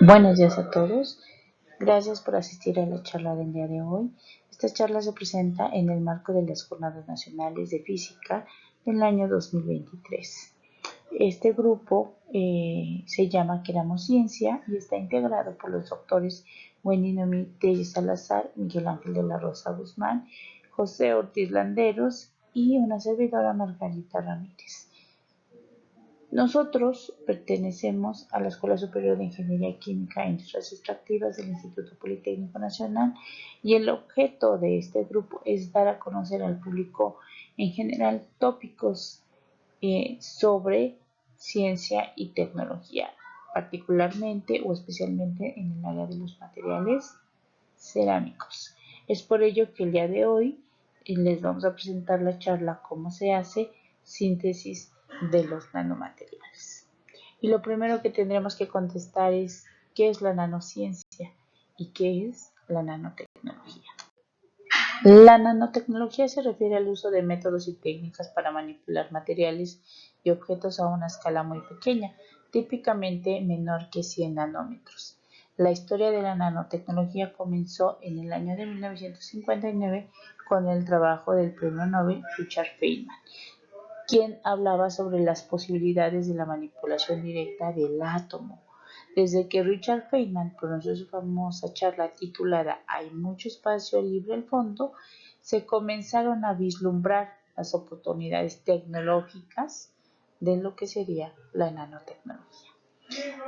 Buenos días a todos. Gracias por asistir a la charla del día de hoy. Esta charla se presenta en el marco de las Jornadas Nacionales de Física del año 2023. Este grupo se llama Queramos Ciencia y está integrado por los doctores Wendy Noemí Telles Salazar, Miguel Ángel de la Rosa Guzmán, José Ortiz Landeros y una servidora Margarita Ramírez. Nosotros pertenecemos a la Escuela Superior de Ingeniería Química e Industrias Extractivas del Instituto Politécnico Nacional y el objeto de este grupo es dar a conocer al público en general tópicos sobre ciencia y tecnología, particularmente o especialmente en el área de los materiales cerámicos. Es por ello que el día de hoy les vamos a presentar la charla cómo se hace síntesis de los nanomateriales. Y lo primero que tendremos que contestar es ¿qué es la nanociencia y qué es la nanotecnología? La nanotecnología se refiere al uso de métodos y técnicas para manipular materiales y objetos a una escala muy pequeña, típicamente menor que 100 nanómetros. La historia de la nanotecnología comenzó en el año de 1959 con el trabajo del premio Nobel Richard Feynman, quien hablaba sobre las posibilidades de la manipulación directa del átomo. Desde que Richard Feynman pronunció su famosa charla titulada «Hay mucho espacio libre al fondo», se comenzaron a vislumbrar las oportunidades tecnológicas de lo que sería la nanotecnología.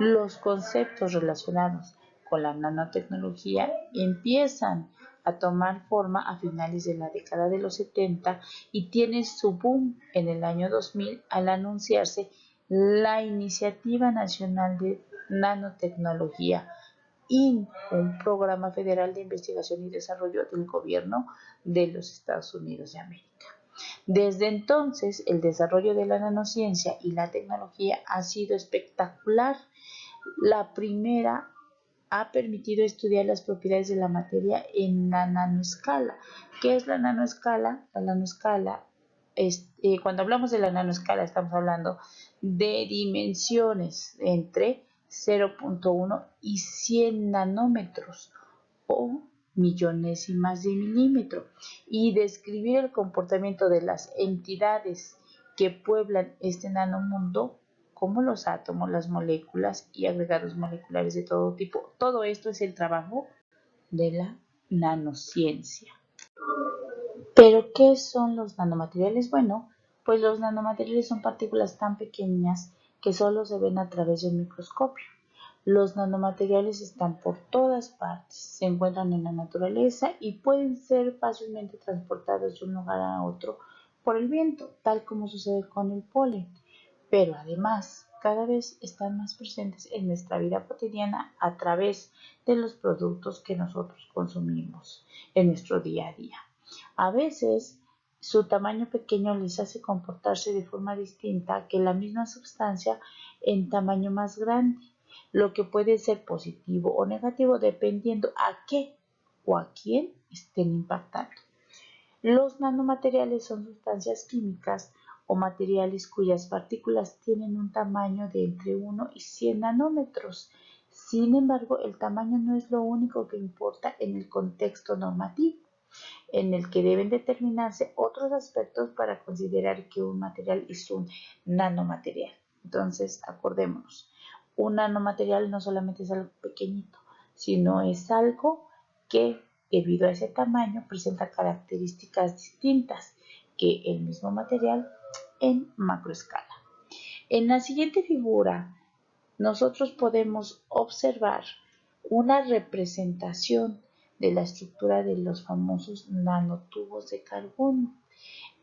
Los conceptos relacionados con la nanotecnología empiezan a tomar forma a finales de la década de los 70 y tiene su boom en el año 2000 al anunciarse la Iniciativa Nacional de Nanotecnología, un programa federal de investigación y desarrollo del gobierno de los Estados Unidos de América. Desde entonces, el desarrollo de la nanociencia y la tecnología ha sido espectacular. La primera ha permitido estudiar las propiedades de la materia en la nanoescala. ¿Qué es la nanoescala? La nanoescala es, cuando hablamos de la nanoescala estamos hablando de dimensiones entre 0.1 y 100 nanómetros o millonésimas de milímetro y describir el comportamiento de las entidades que pueblan este nanomundo como los átomos, las moléculas y agregados moleculares de todo tipo. Todo esto es el trabajo de la nanociencia. ¿Pero qué son los nanomateriales? Bueno, pues los nanomateriales son partículas tan pequeñas que solo se ven a través de un microscopio. Los nanomateriales están por todas partes, se encuentran en la naturaleza y pueden ser fácilmente transportados de un lugar a otro por el viento, tal como sucede con el polen. Pero además, cada vez están más presentes en nuestra vida cotidiana a través de los productos que nosotros consumimos en nuestro día a día. A veces, su tamaño pequeño les hace comportarse de forma distinta que la misma sustancia en tamaño más grande, lo que puede ser positivo o negativo dependiendo a qué o a quién estén impactando. Los nanomateriales son sustancias químicas o materiales cuyas partículas tienen un tamaño de entre 1 y 100 nanómetros. Sin embargo, el tamaño no es lo único que importa en el contexto normativo, en el que deben determinarse otros aspectos para considerar que un material es un nanomaterial. Entonces, acordémonos, un nanomaterial no solamente es algo pequeñito, sino es algo que, debido a ese tamaño, presenta características distintas que el mismo material en macroescala. En la siguiente figura, nosotros podemos observar una representación de la estructura de los famosos nanotubos de carbono.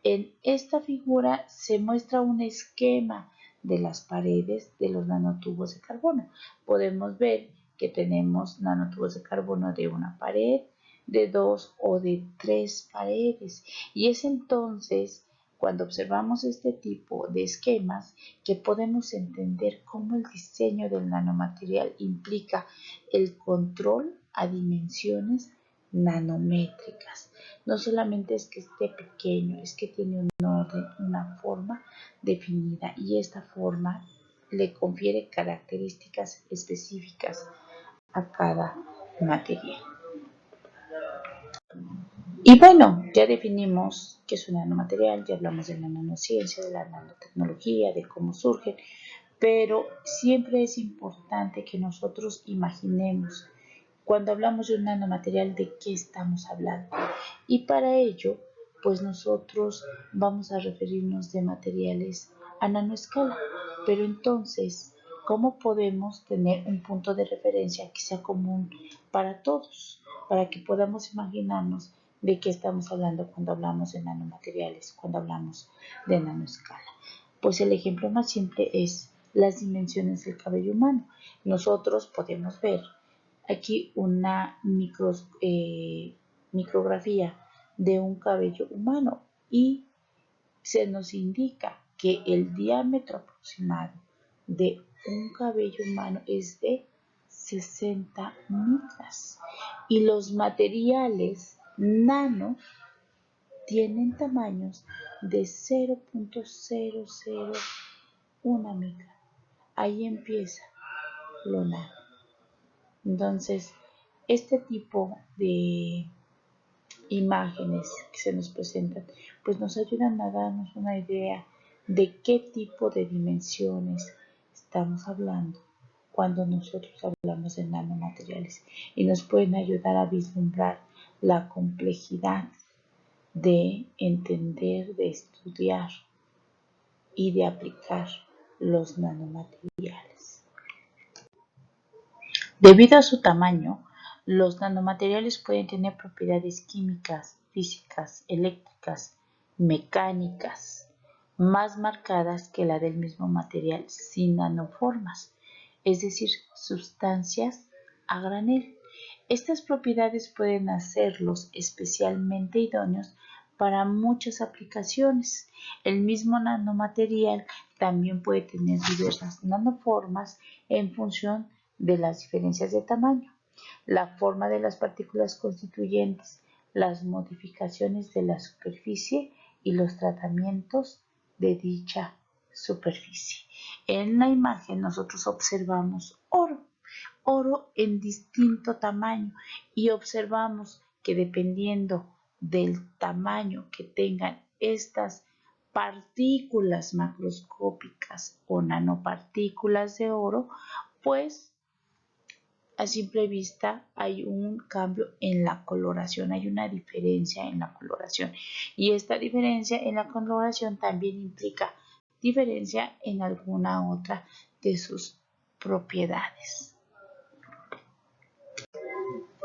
En esta figura se muestra un esquema de las paredes de los nanotubos de carbono. Podemos ver que tenemos nanotubos de carbono de una pared, de 2 o de 3 paredes. Y es entonces cuando observamos este tipo de esquemas que podemos entender cómo el diseño del nanomaterial implica el control a dimensiones nanométricas. No solamente es que esté pequeño, es que tiene un orden, una forma definida y esta forma le confiere características específicas a cada material. Y bueno, ya definimos qué es un nanomaterial, ya hablamos de la nanociencia, de la nanotecnología, de cómo surgen, pero siempre es importante que nosotros imaginemos cuando hablamos de un nanomaterial de qué estamos hablando. Y para ello, pues nosotros vamos a referirnos de materiales a nanoescala. Pero entonces, ¿cómo podemos tener un punto de referencia que sea común para todos? Para que podamos imaginarnos de qué estamos hablando cuando hablamos de nanomateriales, cuando hablamos de nanoescala. Pues el ejemplo más simple es las dimensiones del cabello humano. Nosotros podemos ver aquí una micrografía de un cabello humano y se nos indica que el diámetro aproximado de un cabello humano es de 60 micras y los materiales nano tienen tamaños de 0.001 micra. Ahí empieza lo nano. Entonces, este tipo de imágenes que se nos presentan, pues nos ayudan a darnos una idea de qué tipo de dimensiones estamos hablando cuando nosotros hablamos de nanomateriales y nos pueden ayudar a vislumbrar la complejidad de entender, de estudiar y de aplicar los nanomateriales. Debido a su tamaño, los nanomateriales pueden tener propiedades químicas, físicas, eléctricas, mecánicas, más marcadas que la del mismo material sin nanoformas, es decir, sustancias a granel. Estas propiedades pueden hacerlos especialmente idóneos para muchas aplicaciones. El mismo nanomaterial también puede tener diversas nanoformas en función de las diferencias de tamaño, la forma de las partículas constituyentes, las modificaciones de la superficie y los tratamientos de dicha superficie. En la imagen nosotros observamos oro en distinto tamaño y observamos que dependiendo del tamaño que tengan estas partículas macroscópicas o nanopartículas de oro, pues a simple vista hay un cambio en la coloración, hay una diferencia en la coloración y esta diferencia en la coloración también implica diferencia en alguna otra de sus propiedades.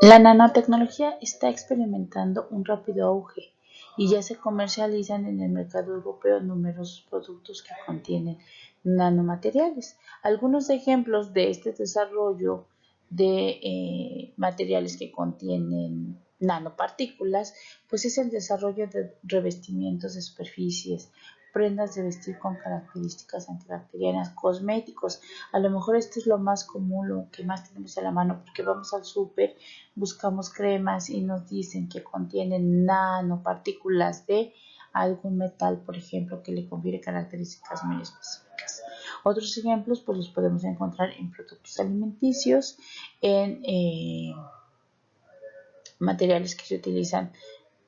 La nanotecnología está experimentando un rápido auge y ya se comercializan en el mercado europeo numerosos productos que contienen nanomateriales. Algunos ejemplos de este desarrollo de materiales que contienen nanopartículas, pues es el desarrollo de revestimientos de superficies, prendas de vestir con características antibacterianas, cosméticos. A lo mejor esto es lo más común, lo que más tenemos a la mano, porque vamos al súper, buscamos cremas y nos dicen que contienen nanopartículas de algún metal, por ejemplo, que le confiere características muy específicas. Otros ejemplos pues los podemos encontrar en productos alimenticios, en materiales que se utilizan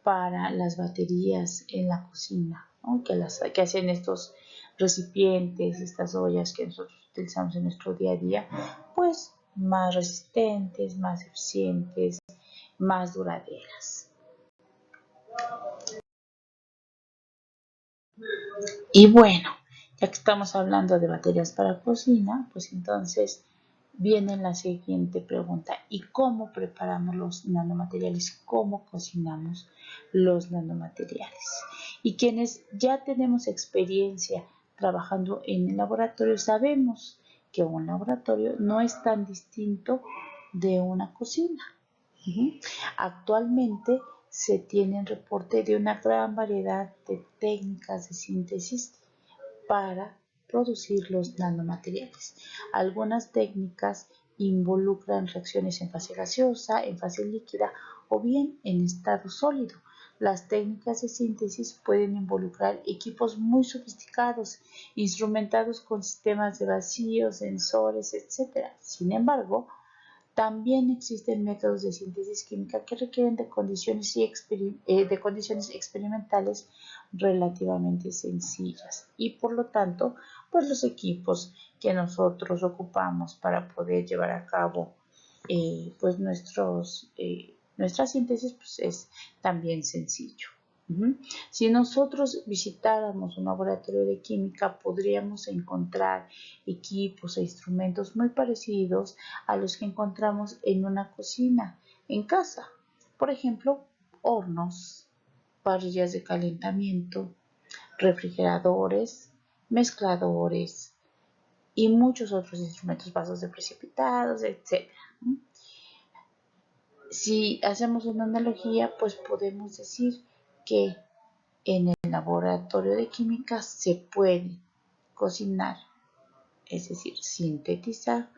para las baterías en la cocina, ¿no? que hacen estos recipientes, estas ollas que nosotros utilizamos en nuestro día a día, pues más resistentes, más eficientes, más duraderas. Y bueno, ya que estamos hablando de baterías para cocina, pues entonces viene la siguiente pregunta. ¿Y cómo preparamos los nanomateriales? ¿Cómo cocinamos los nanomateriales? Y quienes ya tenemos experiencia trabajando en el laboratorio sabemos que un laboratorio no es tan distinto de una cocina. Actualmente se tiene reporte de una gran variedad de técnicas de síntesis para producir los nanomateriales. Algunas técnicas involucran reacciones en fase gaseosa, en fase líquida o bien en estado sólido. Las técnicas de síntesis pueden involucrar equipos muy sofisticados, instrumentados con sistemas de vacío, sensores, etc. Sin embargo, también existen métodos de síntesis química que requieren de condiciones experimentales relativamente sencillas y por lo tanto, pues los equipos que nosotros ocupamos para poder llevar a cabo pues nuestra síntesis pues es también sencillo. Si nosotros visitáramos un laboratorio de química, podríamos encontrar equipos e instrumentos muy parecidos a los que encontramos en una cocina en casa. Por ejemplo, hornos, parrillas de calentamiento, refrigeradores, mezcladores y muchos otros instrumentos, vasos de precipitados, etc. Si hacemos una analogía, pues podemos decir que en el laboratorio de química se puede cocinar, es decir, sintetizar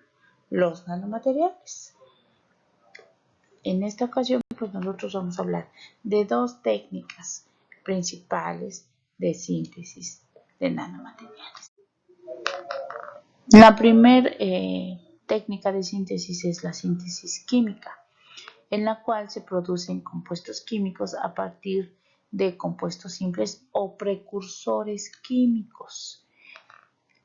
los nanomateriales. En esta ocasión, pues nosotros vamos a hablar de dos técnicas principales de síntesis de nanomateriales. La primera técnica de síntesis es la síntesis química, en la cual se producen compuestos químicos a partir de compuestos simples o precursores químicos.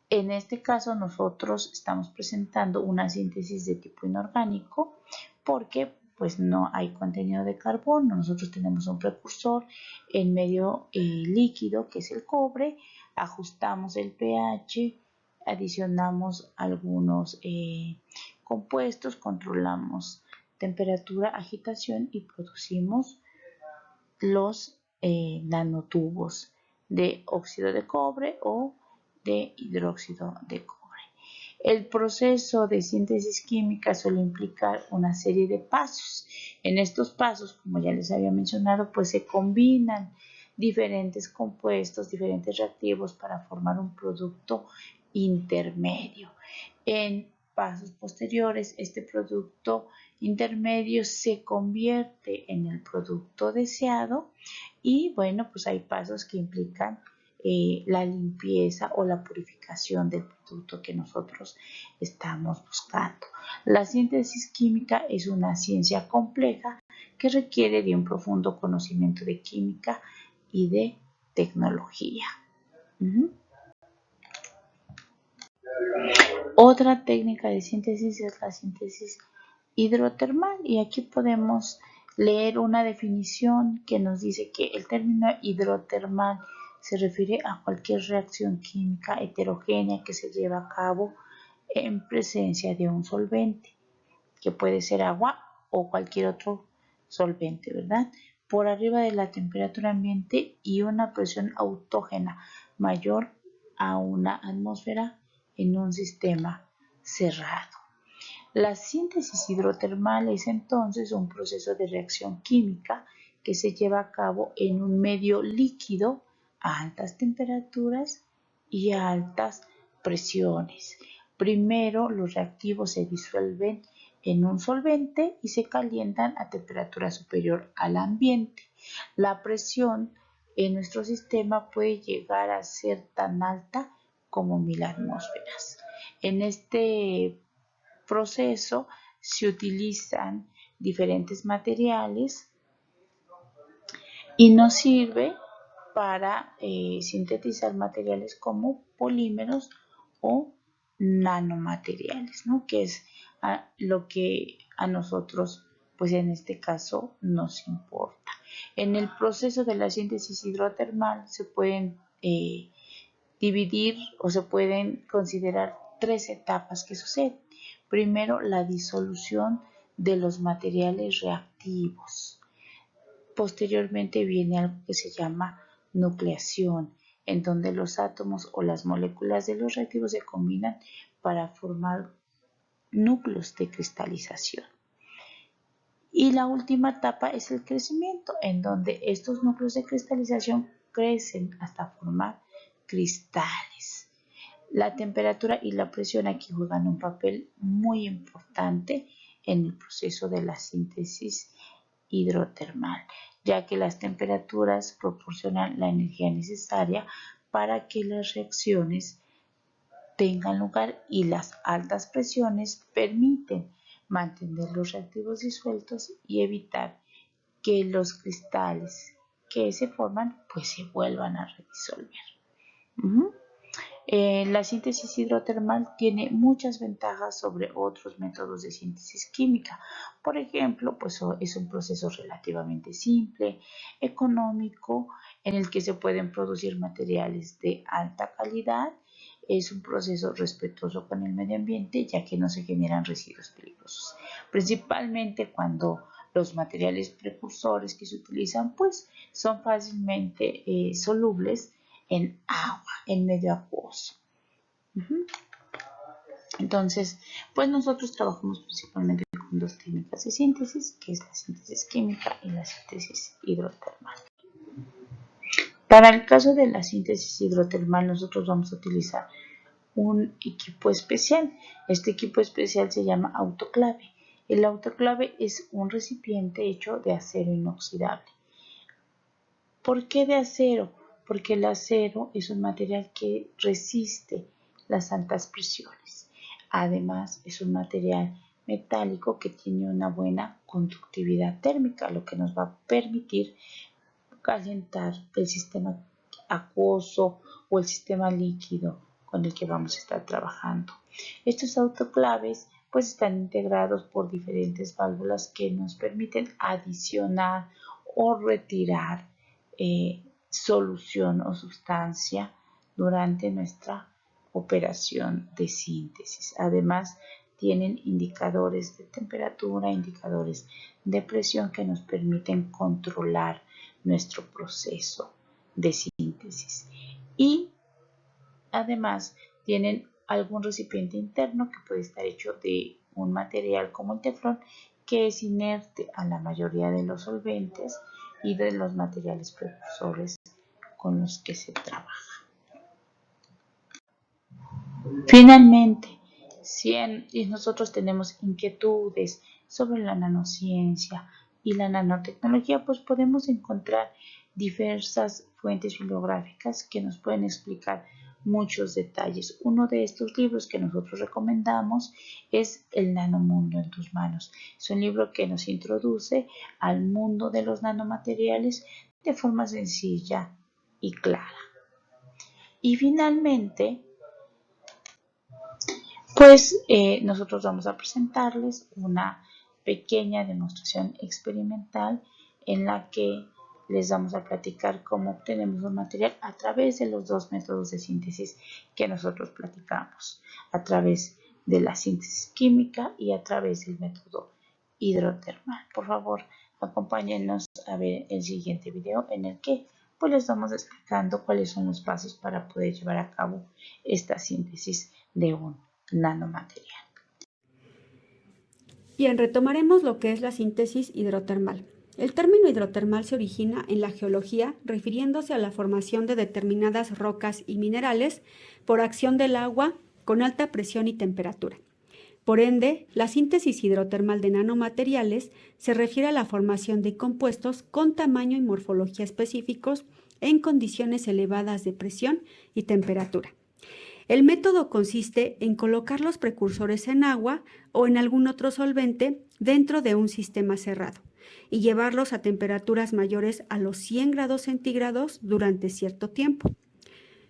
En este caso nosotros estamos presentando una síntesis de tipo inorgánico porque pues no hay contenido de carbono. Nosotros tenemos un precursor en medio líquido que es el cobre, ajustamos el pH, adicionamos algunos compuestos, controlamos temperatura, agitación y producimos los nanotubos de óxido de cobre o de hidróxido de cobre. El proceso de síntesis química suele implicar una serie de pasos. En estos pasos, como ya les había mencionado, pues se combinan diferentes compuestos, diferentes reactivos para formar un producto intermedio. En pasos posteriores, este producto intermedio se convierte en el producto deseado y bueno, pues hay pasos que implican la limpieza o la purificación del producto que nosotros estamos buscando. La síntesis química es una ciencia compleja que requiere de un profundo conocimiento de química y de tecnología. Otra técnica de síntesis es la síntesis hidrotermal y aquí podemos leer una definición que nos dice que el término hidrotermal se refiere a cualquier reacción química heterogénea que se lleva a cabo en presencia de un solvente, que puede ser agua o cualquier otro solvente, ¿verdad? Por arriba de la temperatura ambiente y una presión autógena mayor a una atmósfera en un sistema cerrado. La síntesis hidrotermal es entonces un proceso de reacción química que se lleva a cabo en un medio líquido a altas temperaturas y a altas presiones. Primero, los reactivos se disuelven en un solvente y se calientan a temperatura superior al ambiente. La presión en nuestro sistema puede llegar a ser tan alta como 1000 atmósferas. En este proceso se utilizan diferentes materiales y nos sirve para sintetizar materiales como polímeros o nanomateriales, ¿no? Que es lo que a nosotros, pues en este caso, nos importa. En el proceso de la síntesis hidrotermal se pueden dividir o se pueden considerar tres etapas que suceden. Primero, la disolución de los materiales reactivos. Posteriormente viene algo que se llama nucleación, en donde los átomos o las moléculas de los reactivos se combinan para formar núcleos de cristalización. Y la última etapa es el crecimiento, en donde estos núcleos de cristalización crecen hasta formar cristales. La temperatura y la presión aquí juegan un papel muy importante en el proceso de la síntesis hidrotermal. ya que las temperaturas proporcionan la energía necesaria para que las reacciones tengan lugar y las altas presiones permiten mantener los reactivos disueltos y evitar que los cristales que se forman pues se vuelvan a redisolver. La síntesis hidrotermal tiene muchas ventajas sobre otros métodos de síntesis química. Por ejemplo, pues es un proceso relativamente simple, económico, en el que se pueden producir materiales de alta calidad. Es un proceso respetuoso con el medio ambiente, ya que no se generan residuos peligrosos, principalmente cuando los materiales precursores que se utilizan pues son fácilmente solubles en agua, en medio acuoso. Entonces, pues nosotros trabajamos principalmente con dos técnicas de síntesis, que es la síntesis química y la síntesis hidrotermal. Para el caso de la síntesis hidrotermal, nosotros vamos a utilizar un equipo especial. Este equipo especial se llama autoclave. El autoclave es un recipiente hecho de acero inoxidable. ¿Por qué de acero? Porque el acero es un material que resiste las altas presiones. Además, es un material metálico que tiene una buena conductividad térmica, lo que nos va a permitir calentar el sistema acuoso o el sistema líquido con el que vamos a estar trabajando. Estos autoclaves pues están integrados por diferentes válvulas que nos permiten adicionar o retirar solución o sustancia durante nuestra operación de síntesis. Además, tienen indicadores de temperatura, indicadores de presión que nos permiten controlar nuestro proceso de síntesis. Y además tienen algún recipiente interno que puede estar hecho de un material como el teflón, que es inerte a la mayoría de los solventes y de los materiales precursores con los que se trabaja. Finalmente, si nosotros tenemos inquietudes sobre la nanociencia y la nanotecnología, pues podemos encontrar diversas fuentes bibliográficas que nos pueden explicar muchos detalles. Uno de estos libros que nosotros recomendamos es El Nanomundo en tus manos. Es un libro que nos introduce al mundo de los nanomateriales de forma sencilla y clara. Y finalmente, pues nosotros vamos a presentarles una pequeña demostración experimental en la que les vamos a platicar cómo obtenemos un material a través de los dos métodos de síntesis que nosotros platicamos, a través de la síntesis química y a través del método hidrotermal. Por favor, acompáñenos a ver el siguiente video en el que pues les vamos explicando cuáles son los pasos para poder llevar a cabo esta síntesis de un nanomaterial. Bien, retomaremos lo que es la síntesis hidrotermal. El término hidrotermal se origina en la geología refiriéndose a la formación de determinadas rocas y minerales por acción del agua con alta presión y temperatura. Por ende, la síntesis hidrotermal de nanomateriales se refiere a la formación de compuestos con tamaño y morfología específicos en condiciones elevadas de presión y temperatura. El método consiste en colocar los precursores en agua o en algún otro solvente dentro de un sistema cerrado y llevarlos a temperaturas mayores a los 100 grados centígrados durante cierto tiempo.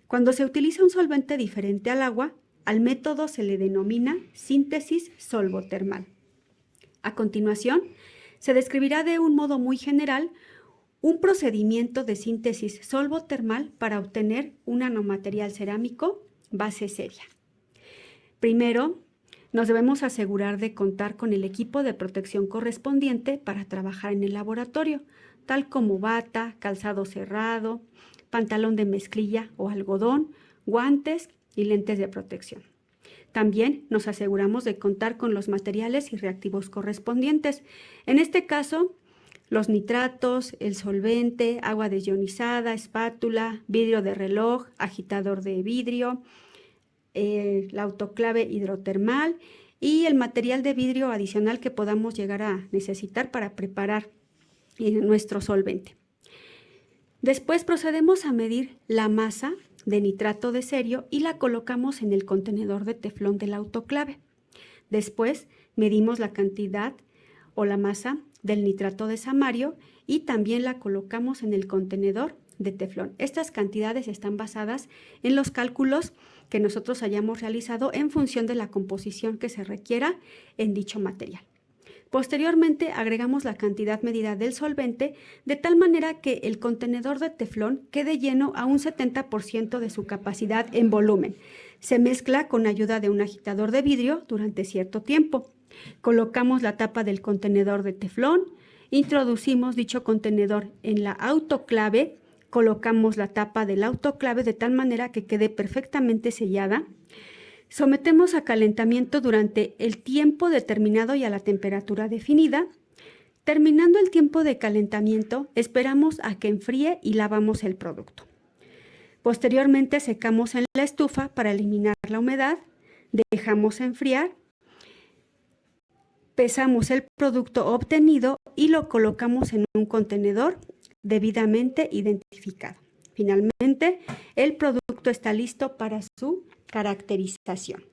Cuando se utiliza un solvente diferente al agua, al método se le denomina síntesis solvotermal. A continuación, se describirá de un modo muy general un procedimiento de síntesis solvotermal para obtener un nanomaterial cerámico base seria. Primero, nos debemos asegurar de contar con el equipo de protección correspondiente para trabajar en el laboratorio, tal como bata, calzado cerrado, pantalón de mezclilla o algodón, guantes y lentes de protección. También nos aseguramos de contar con los materiales y reactivos correspondientes. En este caso, los nitratos, el solvente, agua desionizada, espátula, vidrio de reloj, agitador de vidrio, la autoclave hidrotermal y el material de vidrio adicional que podamos llegar a necesitar para preparar nuestro solvente. Después procedemos a medir la masa de nitrato de cerio y la colocamos en el contenedor de teflón del autoclave. Después medimos la cantidad o la masa del nitrato de samario y también la colocamos en el contenedor de teflón. Estas cantidades están basadas en los cálculos que nosotros hayamos realizado en función de la composición que se requiera en dicho material. Posteriormente agregamos la cantidad medida del solvente de tal manera que el contenedor de teflón quede lleno a un 70% de su capacidad en volumen. Se mezcla con ayuda de un agitador de vidrio durante cierto tiempo. Colocamos la tapa del contenedor de teflón, introducimos dicho contenedor en la autoclave, colocamos la tapa del autoclave de tal manera que quede perfectamente sellada. Sometemos a calentamiento durante el tiempo determinado y a la temperatura definida. Terminando el tiempo de calentamiento, esperamos a que enfríe y lavamos el producto. Posteriormente secamos en la estufa para eliminar la humedad, dejamos enfriar, pesamos el producto obtenido y lo colocamos en un contenedor debidamente identificado. Finalmente, el producto está listo para su caracterización.